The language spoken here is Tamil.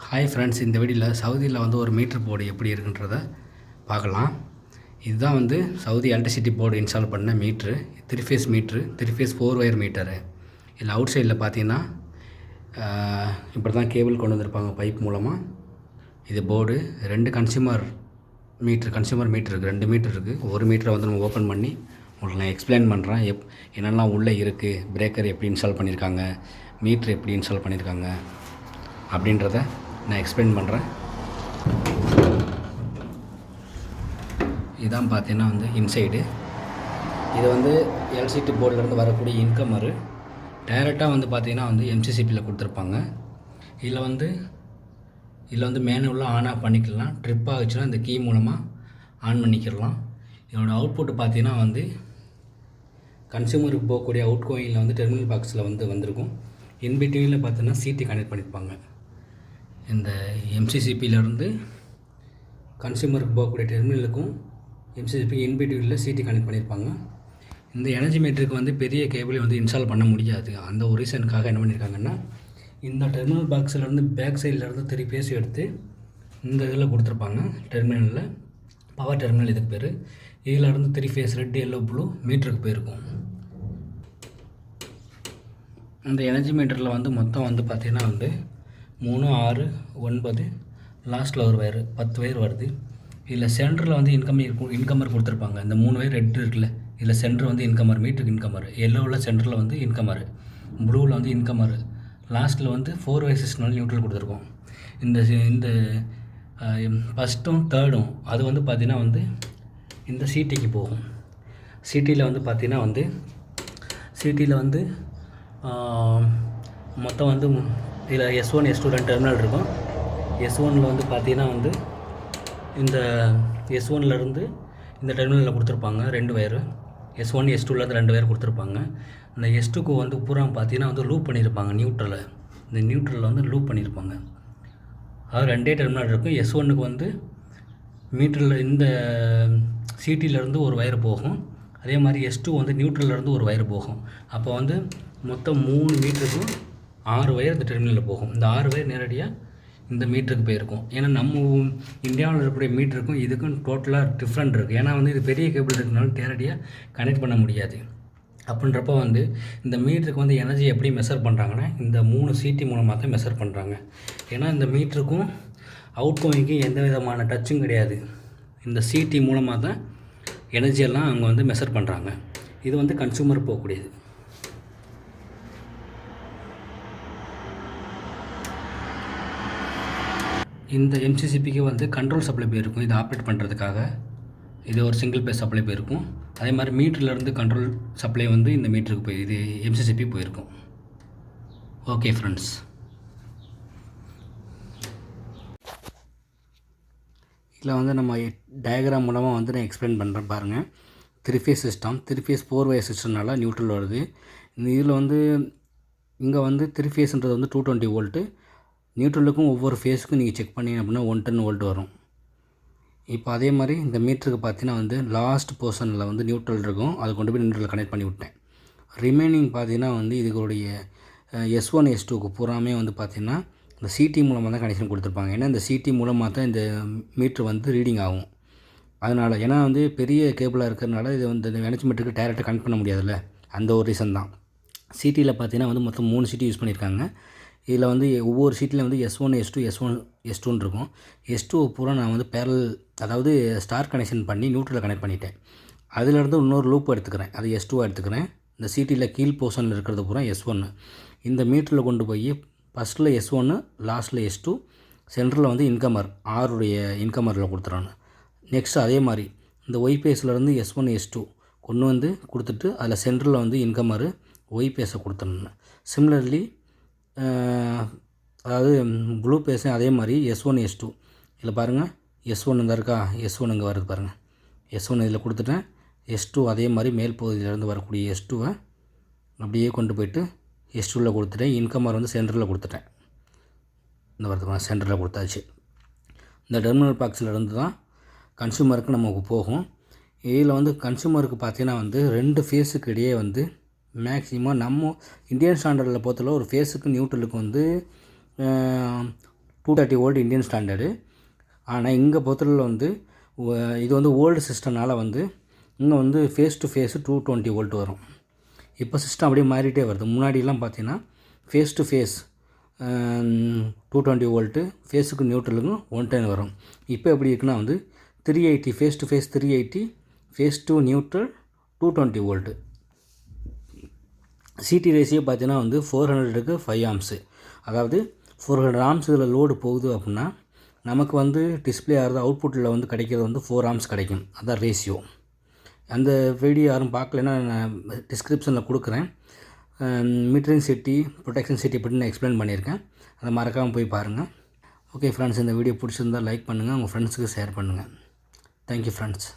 ஹாய் ஃப்ரெண்ட்ஸ், இந்த வீடியோவில் சவுதியில் வந்து ஒரு மீட்ரு போர்டு எப்படி இருக்குன்றத பார்க்கலாம். இதுதான் வந்து சவுதி எலக்ட்ரிசிட்டி போர்டு இன்ஸ்டால் பண்ண meter. 3 phase meter, 3 phase 4 wire meter. இதில் அவுட் சைடில் பார்த்தீங்கன்னா இப்படி தான் கேபிள் கொண்டு வந்திருப்பாங்க பைப் மூலமாக. இது போர்டு 2 கன்சியூமர் மீட்ரு இருக்குது. 2 மீட்ரு இருக்குது. ஒரு மீட்டரை வந்து நம்ம ஓப்பன் பண்ணி உங்களுக்கு நான் எக்ஸ்பிளைன் பண்ணுறேன். என்னெல்லாம் உள்ளே இருக்குது, பிரேக்கர் எப்படி இன்ஸ்டால் பண்ணியிருக்காங்க, மீட்ரு எப்படி இன்ஸ்டால் பண்ணியிருக்காங்க அப்படின்றத நான் எக்ஸ்பிளைன் பண்ணுறேன். இதான் பார்த்தீங்கன்னா வந்து இன்சைடு. இது வந்து எல்சிடி போர்டிலேருந்து வரக்கூடிய இன்கமரு. டைரெக்டாக வந்து பார்த்திங்கன்னா வந்து எம்சிசிபியில் கொடுத்துருப்பாங்க. இதில் வந்து மேனுவலாக ஆன் ஆஃப் பண்ணிக்கலாம். ட்ரிப் ஆகிடுச்சுன்னா இந்த கீ மூலமாக ஆன் பண்ணிக்கிடலாம். இதோடய அவுட்புட் பார்த்திங்கன்னா வந்து கன்சியூமருக்கு போகக்கூடிய அவுட் கோயிங்கில் வந்து டெர்மினல் பாக்ஸில் வந்திருக்கும். இன்பிட்வீனில் பார்த்தீங்கன்னா சிடி கனெக்ட் பண்ணியிருப்பாங்க. இந்த எம்சிசிபியிலேருந்து கன்சியூமருக்கு போகக்கூடிய டெர்மினலுக்கும் எம்சிசிபி இன்பிட்வீனில் சிடி கனெக்ட் பண்ணியிருப்பாங்க. இந்த எனர்ஜி மீட்டருக்கு வந்து பெரிய கேபிளை வந்து இன்ஸ்டால் பண்ண முடியாது. அந்த ஒரு ரீசனுக்காக என்ன பண்ணியிருக்காங்கன்னா, இந்த டெர்மினல் பாக்ஸிலேருந்து பேக் சைட்லேருந்து 3 பேஸ் எடுத்து இந்த இதில் கொடுத்துருப்பாங்க. டெர்மினலில் பவர் டெர்மினல் இதுக்கு பேர். இதிலேருந்து 3 ஃபேஸ் ரெட், எல்லோ, ப்ளூ மீட்டருக்கு போயிருக்கும். இந்த எனர்ஜி மீட்டரில் வந்து மொத்தம் வந்து பார்த்திங்கன்னா வந்து 3, 6, 9, லாஸ்ட்டில் ஒரு வயர் 10 வயர் வருது. இதில் சென்டரில் வந்து இன்கமர் கொடுத்துருப்பாங்க. இந்த 3 வயர் ரெட் இருக்குல்ல, இதில் சென்டர் வந்து இன்கமர், மீட்டருக்கு இன்கமர். எல்லோவில் சென்டரில் வந்து இன்கமர், ப்ளூவில் வந்து இன்கமர், லாஸ்ட்டில் வந்து 4 வயர் சிஸ்டம்னால நியூட்ரல் கொடுத்துருக்கோம். இந்த ஃபஸ்ட்டும் தேர்டும் அது வந்து பார்த்திங்கன்னா வந்து இந்த சிடிக்கு போகும். சிடியில் வந்து பார்த்திங்கன்னா வந்து சிடியில் வந்து மொத்தம் வந்து இதில் S1 S2 2 டெர்மினல் இருக்கும். S1ல் வந்து பார்த்திங்கன்னா வந்து இந்த S1லேருந்து இந்த டெர்மினலில் கொடுத்துருப்பாங்க 2 வயரு. S1 S2லேருந்து 2 வயர் கொடுத்துருப்பாங்க. இந்த S2க்கு வந்து பூரா பார்த்திங்கன்னா வந்து லூப் பண்ணியிருப்பாங்க நியூட்ரலில். இந்த நியூட்ரலில் வந்து லூப் பண்ணியிருப்பாங்க. அதாவது 2 டெர்மினல் இருக்கும். S1க்கு வந்து மீட்டரில் இந்த சிடியிலேருந்து ஒரு வயர் போகும். அதே மாதிரி S2 வந்து நியூட்ரல்லேருந்து ஒரு வயர் போகும். அப்போ வந்து மொத்தம் 3 மீட்டருக்கும் 6 வயர் இந்த டெர்மினலில் போகும். இந்த 6 வயர் நேரடியாக இந்த மீட்டருக்கு போயிருக்கும். ஏன்னா நம்ம இந்தியாவில் இருக்கக்கூடிய மீட்டருக்கும் இதுக்கும் டோட்டலாக டிஃப்ரெண்ட் இருக்குது. ஏன்னா வந்து இது பெரிய கேபிள் இருக்கிறனால நேரடியாக கனெக்ட் பண்ண முடியாது. அப்படின்றப்போ வந்து இந்த மீட்டருக்கு வந்து எனர்ஜி எப்படி மெஷர் பண்ணுறாங்கன்னா, இந்த 3 சிடி மூலமாக தான் மெஷர் பண்ணுறாங்க. ஏன்னா இந்த மீட்டருக்கும் அவுட் கோயிங்க்கும் எந்த விதமான டச்சும் கிடையாது. இந்த சிடி மூலமாக தான் எனர்ஜியெல்லாம் அவங்க வந்து மெஷர் பண்ணுறாங்க. இது வந்து கன்சூமர் போகக்கூடியது. இந்த எம்சிசிபிக்கு வந்து கண்ட்ரோல் சப்ளை போயிருக்கும். இதை ஆப்ரேட் பண்ணுறதுக்காக இது ஒரு சிங்கிள் பேஸ் சப்ளை போயிருக்கும். அதே மாதிரி மீட்டர்லேருந்து கண்ட்ரோல் சப்ளை வந்து இந்த மீட்டருக்கு இது எம்சிசிபி போயிருக்கும். ஓகே ஃப்ரெண்ட்ஸ், இதில் வந்து நம்ம டயக்ராம் மூலமாக வந்து நான் எக்ஸ்பிளைன் பண்ணுறேன் பாருங்கள். 3 ஃபேஸ் சிஸ்டம், 3 ஃபேஸ் 4 வயர் சிஸ்டம்னால நியூட்ரல் வருது. இந்த இதில் வந்து இங்கே வந்து 3 ஃபேஸ்ன்றது வந்து 220 வோல்ட்டு. நியூட்ரலுக்கும் ஒவ்வொரு ஃபேஸுக்கும் நீங்கள் செக் பண்ணிங்க அப்படின்னா 110 வோல்ட் வரும். இப்போ அதே மாதிரி இந்த மீட்டருக்கு பார்த்தீங்கன்னா வந்து லாஸ்ட் போர்ஷனில் வந்து நியூட்ரல் இருக்கும். அதை கொண்டு போய் நியூட்ரல் கனெக்ட் பண்ணி விட்டேன். ரிமைனிங் பார்த்தீங்கன்னா வந்து இதுகளுடைய S1 S2க்கு பூராமே வந்து பார்த்திங்கன்னா இந்த சிடி மூலமாக தான் கனெக்ஷன் கொடுத்துருப்பாங்க. ஏன்னா இந்த சிடி மூலமாக தான் இந்த மீட்ரு வந்து ரீடிங் ஆகும். அதனால் ஏன்னா வந்து பெரிய கேபிளாக இருக்கிறதுனால இது வந்து இந்த எனர்ஜி மீட்டருக்கு டைரெக்டாக கனெக்ட் பண்ண முடியாதுல்ல, அந்த ஒரு ரீசன் தான். சிடியில் பார்த்தீங்கன்னா வந்து மொத்தம் 3 சிடி யூஸ் பண்ணியிருக்காங்க. இதில் வந்து ஒவ்வொரு சீட்டில் வந்து S1 S2 S1 S2 இருக்கும். S2 பூரா நான் வந்து பேரல், அதாவது ஸ்டார் கனெக்ஷன் பண்ணி நியூட்ரலில் கனெக்ட் பண்ணிட்டேன். அதிலேருந்து இன்னொரு லூப் எடுத்துக்கிறேன், அது S2 எடுத்துக்கிறேன். இந்த சிட்டியில் கீழ் போர்ஷனில் இருக்கிறது பூரா S1. இந்த மீட்டரில் கொண்டு போய் ஃபஸ்ட்டில் S1, லாஸ்ட்டில் S2, சென்டரில் வந்து இன்கமர் 6உடைய இன்கமரில் கொடுத்துறாங்க. நெக்ஸ்ட் அதே மாதிரி இந்த ஒய் பேஸ்லேருந்து S1 S2 கொண்டு வந்து கொடுத்துட்டு அதில் சென்டரில் வந்து இன்கமரு ஒய் பேஸை கொடுத்துருந்தேன். சிமிலர்லி அதாவது ப்ளூ பேஸும் அதே மாதிரி S1 S2 இதில் பாருங்கள். S1 இந்த இருக்கா, S1 இங்கே வருது பாருங்கள். S1 இதில் கொடுத்துட்டேன். S2 அதே மாதிரி மேல் பகுதியிலேருந்து வரக்கூடிய S2வை அப்படியே கொண்டு போய்ட்டு S2வில் கொடுத்துட்டேன். இன்கமர் வந்து சென்டரில் கொடுத்துட்டேன். இந்த வருது சென்டரில் கொடுத்தாச்சு. இந்த டெர்மினல் பாக்ஸில் இருந்து தான் கன்சூமருக்கு நமக்கு போகும். இதில் வந்து கன்சூமருக்கு பார்த்தீங்கன்னா வந்து 2 ஃபேஸுக்கு இடையே வந்து மேக்ஸிமம் நம்ம இந்தியன் ஸ்டாண்டர்டில் பொறுத்தளவு ஒரு ஃபேஸுக்கு நியூட்ரலுக்கு வந்து 230 வோல்ட் இந்தியன் ஸ்டாண்டர்டு. ஆனால் இங்கே பொறுத்தவரையில் வந்து இது வந்து ஓல்டு சிஸ்டம்னால வந்து இங்கே வந்து ஃபேஸ் டு ஃபேஸு 220 வோல்ட் வரும். இப்போ சிஸ்டம் அப்படியே மாறிட்டே வருது. முன்னாடிலாம் பார்த்தீங்கன்னா ஃபேஸ் டு ஃபேஸ் 220 வோல்ட்டு, ஃபேஸுக்கு நியூட்ரலுக்கும் 110 வரும். இப்போ எப்படி இருக்குன்னா வந்து 380 phase to phase 380, phase to neutral 220 volt. CT ratio பார்த்தீங்கன்னா வந்து 400க்கு 5 ஆம்ஸு. அதாவது 400 ஆம்ஸ் இதில் லோடு போகுது அப்படின்னா நமக்கு வந்து டிஸ்பிளே ஆகிறது அவுட்புட்டில் வந்து கிடைக்கிறது வந்து 4 ஆம்ஸ் கிடைக்கும். அதான் ரேஷியோ. அந்த வீடியோ யாரும் பார்க்கலன்னா நான் டிஸ்கிரிப்ஷனில் கொடுக்குறேன். மீட்டரிங் செட்டி, ப்ரொடெக்ஷன் செட்டி பற்றி நான் எக்ஸ்பிளைன் பண்ணியிருக்கேன். அதை மறக்காமல் போய் பாருங்கள். ஓகே ஃப்ரெண்ட்ஸ், இந்த வீடியோ பிடிச்சிருந்தால் லைக் பண்ணுங்கள், உங்கள் ஃப்ரெண்ட்ஸுக்கு ஷேர் பண்ணுங்கள். Thank you friends.